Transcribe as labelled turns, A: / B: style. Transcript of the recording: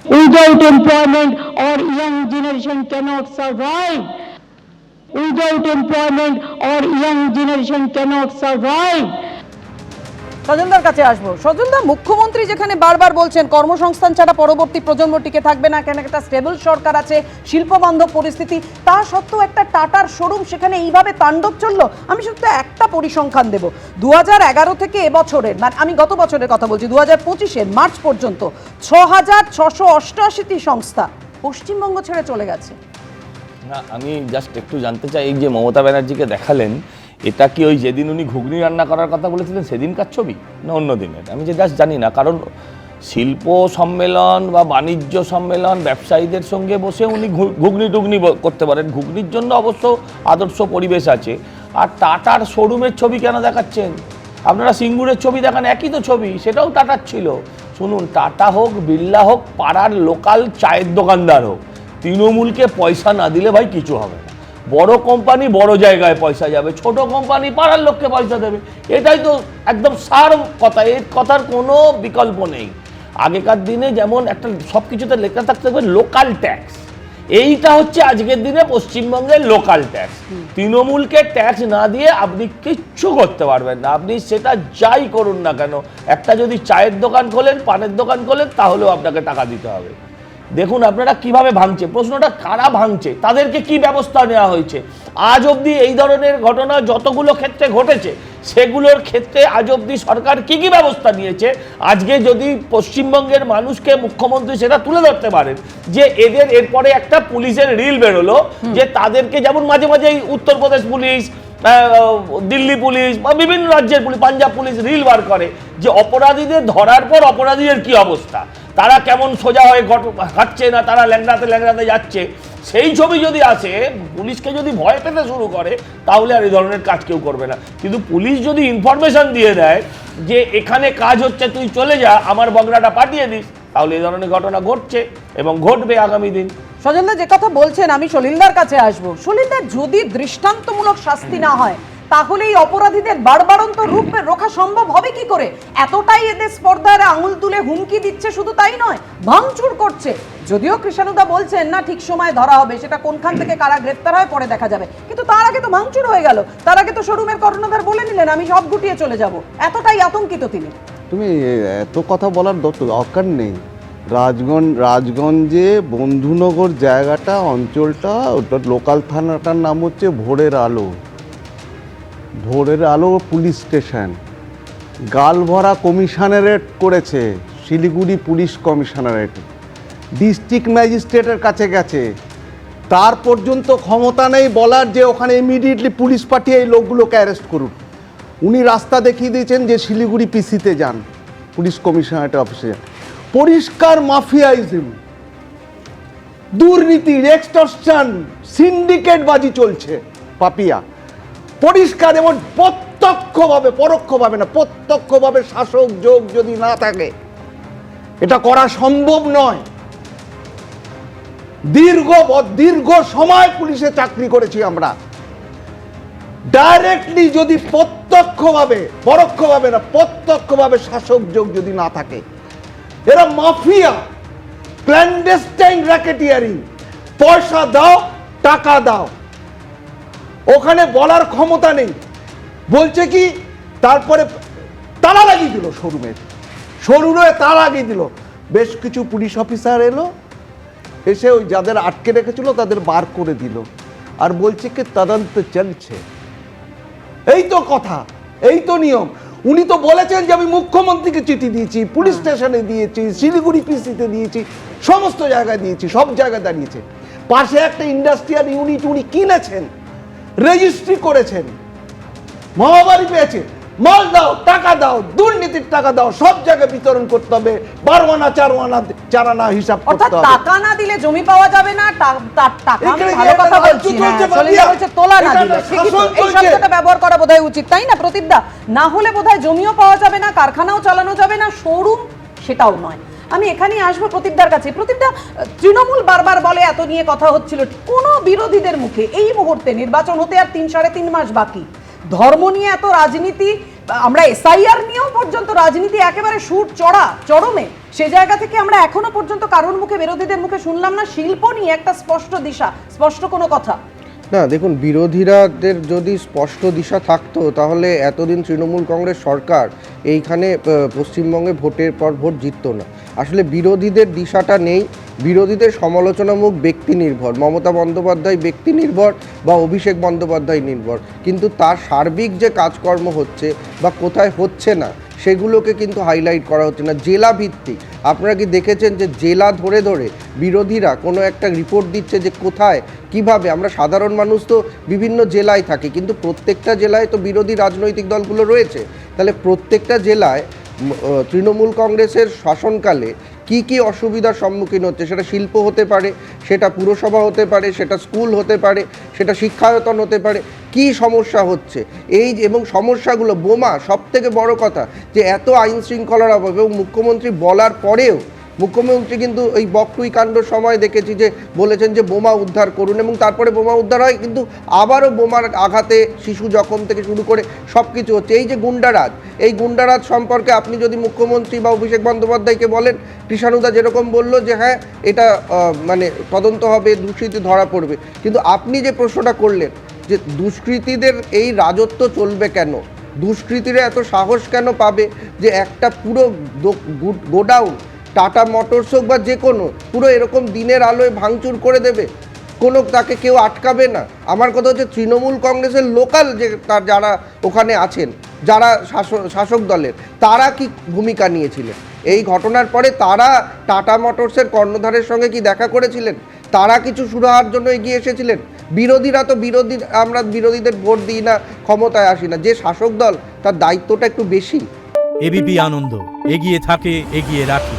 A: Without employment, our young generation cannot survive. Without employment, our young generation cannot survive.
B: স্বজনদার কাছে আসবো। স্বজনদা, মুখ্যমন্ত্রী যেখানে বারবার বলছেন কর্মসংস্থান ছাড়া পরবর্তী প্রজন্ম টিকে থাকবে না, কেন একটা স্টেবল সরকার আছে, শিল্পবান্ধব পরিস্থিতি, তা সত্ত্বেও একটা টাটার শোরুম সেখানে এইভাবে তাণ্ডব চললো। আমি শুধু একটা পরিসংখ্যান দেব, 2011 থেকে এবছরের, মানে আমি গত বছরের কথা বলছি, 2025-এর মার্চ পর্যন্ত 6,688টি সংস্থা পশ্চিমবঙ্গ ছেড়ে চলে গেছে।
C: না, আমি জাস্ট একটু জানতে চাই, এই যে মমতা ব্যানার্জিকে দেখালেন, এটা কি ওই যেদিন উনি ঘুগনি রান্না করার কথা বলেছিলেন সেদিনকার ছবি না অন্য দিনের? আমি যে জাস্ট জানি না, কারণ শিল্প সম্মেলন বা বাণিজ্য সম্মেলন ব্যবসায়ীদের সঙ্গে বসে উনি ঘুগনি টুগনি করতে পারেন, ঘুগনির জন্য অবশ্য আদর্শ পরিবেশ আছে। আর টাটার শোরুমের ছবি কেন দেখাচ্ছেন? আপনারা সিঙ্গুরের ছবি দেখান, একই তো ছবি, সেটাও টাটার ছিল। শুনুন, টাটা হোক, বিড়লা হোক, পাড়ার লোকাল চায়ের দোকানদার হোক, তৃণমূলকে পয়সা না দিলে ভাই কিছু হবে না। বড় কোম্পানি বড় জায়গায় পয়সা যাবে, ছোট কোম্পানি পাড়ার লোককে পয়সা দেবে, এটাই তো একদম সার কথা, এর কথার কোনো বিকল্প নেই। আগেকার দিনে যেমন একটা সব কিছুতে লেখা থাকতে হবে লোকাল ট্যাক্স, এইটা হচ্ছে আজকের দিনে পশ্চিমবঙ্গের লোকাল ট্যাক্স। তৃণমূলকে ট্যাক্স না দিয়ে আপনি কিচ্ছু করতে পারবেন না, আপনি সেটা যাই করুন না কেন। একটা যদি চায়ের দোকান খোলেন, পানের দোকান খোলেন, তাহলেও আপনাকে টাকা দিতে হবে। দেখুন আপনারা কিভাবে ভাঙছে, প্রশ্নটা কারা ভাঙছে, তাদেরকে কি ব্যবস্থা নেওয়া হয়েছে। আজ অবধি এই ধরনের ঘটনা যতগুলো ক্ষেত্রে ঘটেছে, সেগুলোর ক্ষেত্রে আজ অবধি সরকার কি কি ব্যবস্থা নিয়েছে। আজকে যদি পশ্চিমবঙ্গের মানুষকে মুখ্যমন্ত্রী সেটা তুলে ধরতে পারেন যে এদের এরপরে একটা পুলিশের রিল বেরোলো, যে তাদেরকে যেমন মাঝে মাঝে উত্তরপ্রদেশ পুলিশ, দিল্লি পুলিশ বা বিভিন্ন রাজ্যের পুলিশ, পাঞ্জাব পুলিশ রিল বার করে যে অপরাধীদের ধরার পর অপরাধীদের কি অবস্থা, তারা কেমন সোজা হয়ে হাঁটছে না, তারা ল্যাংড়াতে ল্যাংড়াতে যাচ্ছে, সেই ছবি যদি আসে, পুলিশকে যদি ভয় পেতে শুরু করে, তাহলে আর এই ধরনের কাজ কেউ করবে না। কিন্তু পুলিশ যদি ইনফরমেশন দিয়ে দেয় যে এখানে কাজ হচ্ছে, তুই চলে যা, আমার বগরাটা পাঠিয়ে দিস, তাহলে এই ধরনের ঘটনা ঘটছে এবং ঘটবে আগামী দিন।
B: স্বজনদা, যে কথা বলছেন, আমি সলিলদার কাছে আসবো। সলিলদার, যদি দৃষ্টান্তমূলক শাস্তি না হয়, তাহলে এই অপরাধীদের বাড়বাড়ন্ত রূপ রোখা সম্ভব হবে কি করে? এতটাই এদের স্পর্ধার আঙুল তুলে হুমকি দিচ্ছে, শুধু তাই নয়, ভাঙচুর করছে। যদিও কৃষাণুদা বলছেন না ঠিক সময় ধরা হবে, সেটা কোনখান থেকে কারা গ্রেফতার হয় পরে দেখা যাবে, কিন্তু তার আগে তো ভাঙচুর হয়ে গেল। তার আগে তো শোরুমের কর্ণধার বলে নিলেন আমি সব গুটিয়ে চলে যাব, এতটাই আতঙ্কিত তিনি।
D: তুমি এত কথা বলার দরকার নেই। রাজগঞ্জে বন্ধুনগর জায়গাটা, অঞ্চলটা, ওটা লোকাল থানাটার নাম হচ্ছে ভোরের আলো। ভোরের আলো পুলিশ স্টেশন গালভরা কমিশনারেট করেছে, শিলিগুড়ি পুলিশ কমিশনারেট, ডিস্ট্রিক্ট ম্যাজিস্ট্রেটের কাছে গেছে, তার পর্যন্ত ক্ষমতা নেই বলার যে ওখানে ইমিডিয়েটলি পুলিশ পাঠিয়ে এই লোকগুলোকে অ্যারেস্ট করুন। উনি রাস্তা দেখিয়ে দিয়েছেন যে শিলিগুড়ি পিসিতে যান, পুলিশ কমিশনারেটের অফিসে যান। পরিষ্কার মাফিয়াইজম, দুর্নীতি, এক্সটর্শন, সিন্ডিকেটবাজি চলছে পাপিয়া, পরিষ্কার। এবং প্রত্যক্ষভাবে, পরোক্ষভাবে না, প্রত্যক্ষভাবে শাসক যোগ যদি না থাকে, এটা করা সম্ভব নয়। দীর্ঘ সময় পুলিশে চাকরি করেছি আমরা। ডাইরেক্টলি যদি প্রত্যক্ষভাবে, পরোক্ষভাবে না, প্রত্যক্ষভাবে শাসক যোগ যদি না থাকে, এরা মাফিয়া, ক্ল্যান্ডেস্টাইন র্যাকেটিয়ারিং, পয়সা দাও, টাকা দাও, ওখানে বলার ক্ষমতা নেই। বলছে কি, তারপরে তালা লাগিয়ে দিল, শোরুমে তালা লাগিয়ে দিল। বেশ কিছু পুলিশ অফিসার এলো, এসে ওই যাদের আটকে রেখেছিল তাদের বার করে দিল, আর বলছে কি তদন্ত চলছে। এই তো কথা, এই তো নিয়ম। উনি তো বলেছেন যে আমি মুখ্যমন্ত্রীকে চিঠি দিয়েছি, পুলিশ স্টেশনে দিয়েছি, শিলিগুড়ি পিসিতে দিয়েছি, সমস্ত জায়গায় দিয়েছি, সব জায়গায় দাঁড়িয়েছে। পাশে একটা ইন্ডাস্ট্রিয়াল ইউনিট উনি কিনেছেন, রেজিস্ট্রি করেছেন, মহাবাড়ি পেয়েছে। মাল দাও, টাকা দাও, দুর্নীতির টাকা দাও, সব জায়গায় বিতরণ করতে হবে, 12 আনা 4 আনা হিসাব করতে হবে।
B: টাকা না দিলে জমি পাওয়া যাবে না, টাকা আমি ভালো কথা বলছি, সলিলদা বলছে তোলা না দিলে, ঠিকই তো, এই শব্দটা ব্যবহার করা বোধহয় উচিত, তাই না প্রদীপদা? না হলে বোধহয় জমিও পাওয়া যাবে না, কারখানাও চালানো যাবে না, শোরুম সেটাও নয়। আমি এখানেই আসবো প্রদীপদার কাছে। প্রদীপদা, তৃণমূল বারবার বলে, এত নিয়ে কথা হচ্ছিল, কোন বিরোধীদের মুখে এই মুহূর্তে নির্বাচন হতে আর 3-3.5 মাস বাকি, ধর্ম নিয়ে এত রাজনীতি, আমরা এসআইআর নিয়েও পর্যন্ত রাজনীতি একেবারে সুর চরমে, সে জায়গা থেকে আমরা এখনো পর্যন্ত কারোর মুখে, বিরোধীদের মুখে শুনলাম না শিল্প নিয়ে একটা স্পষ্ট দিশা, স্পষ্ট কোনো কথা।
E: না দেখুন, বিরোধীরাদের যদি স্পষ্ট দিশা থাকতো তাহলে এতদিন তৃণমূল কংগ্রেস সরকার এইখানে পশ্চিমবঙ্গে ভোটের পর ভোট জিততো না। আসলে বিরোধীদের দিশাটা নেই, বিরোধীদের সমালোচনামূলক ব্যক্তি নির্ভর, মমতা বন্দ্যোপাধ্যায় ব্যক্তি নির্ভর বা অভিষেক বন্দ্যোপাধ্যায় নির্ভর, কিন্তু তার সার্বিক যে কাজকর্ম হচ্ছে বা কোথায় হচ্ছে না সেগুলোকে কিন্তু হাইলাইট করা হচ্ছে না। জেলা ভিত্তিক আপনারা কি দেখেছেন যে জেলা ধরে ধরে বিরোধীরা কোনো একটা রিপোর্ট দিচ্ছে যে কোথায় কিভাবে? আমরা সাধারণ মানুষ তো বিভিন্ন জেলায় থাকি, কিন্তু প্রত্যেকটা জেলায় তো বিরোধী রাজনৈতিক দলগুলো রয়েছে। তাহলে প্রত্যেকটা জেলায় তৃণমূল কংগ্রেসের শাসনকালে কি কি অসুবিধার সম্মুখীন হচ্ছে, সেটা শিল্প হতে পারে, সেটা পুরসভা হতে পারে, সেটা স্কুল হতে পারে, সেটা শিক্ষায়তন হতে পারে, কি সমস্যা হচ্ছে এই এবং সমস্যাগুলো বোমা, সব থেকে বড় কথা যে এত আইন শৃঙ্খলার অভাব, এবং মুখ্যমন্ত্রী বলার পরেও মুখ্যমন্ত্রী কিন্তু এই বকটুই কাণ্ডর সময় দেখেছি যে বলেছেন যে বোমা উদ্ধার করুন, এবং তারপরে বোমা উদ্ধার হয়, কিন্তু আবারও বোমার আঘাতে শিশু জখম থেকে শুরু করে সব কিছু হচ্ছে। এই যে গুন্ডারাজ, এই গুন্ডারাজ সম্পর্কে আপনি যদি মুখ্যমন্ত্রী বা অভিষেক বন্দ্যোপাধ্যায়কে বলেন, কৃষাণুদা যেরকম বলল যে হ্যাঁ এটা মানে তদন্ত হবে, দুষ্কৃতী ধরা পড়বে, কিন্তু আপনি যে প্রশ্নটা করলেন যে দুষ্কৃতীদের এই রাজত্ব চলবে কেন, দুষ্কৃতীরা এত সাহস কেন পাবে যে একটা পুরো গোডাউন টাটা মোটরস হোক বা যে কোনো পুরো এরকম দিনের আলোয় ভাঙচুর করে দেবে, কোনো তাকে কেউ আটকাবে না। আমার কথা হচ্ছে তৃণমূল কংগ্রেসের লোকাল যে তার যারা ওখানে আছেন, যারা শাসক দলের, তারা কি ভূমিকা নিয়েছিলেন এই ঘটনার পরে? তারা টাটা মোটরসের কর্ণধারের সঙ্গে কি দেখা করেছিলেন? তারা কিছু সুরাহার জন্য এগিয়ে এসেছিলেন? বিরোধীরা তো আমরা বিরোধীদের ভোট দিই না, ক্ষমতায় আসি না। যে শাসক দল তার দায়িত্বটা একটু বেশি।
F: এবিপি আনন্দ, এগিয়ে থাকে, এগিয়ে রাখে।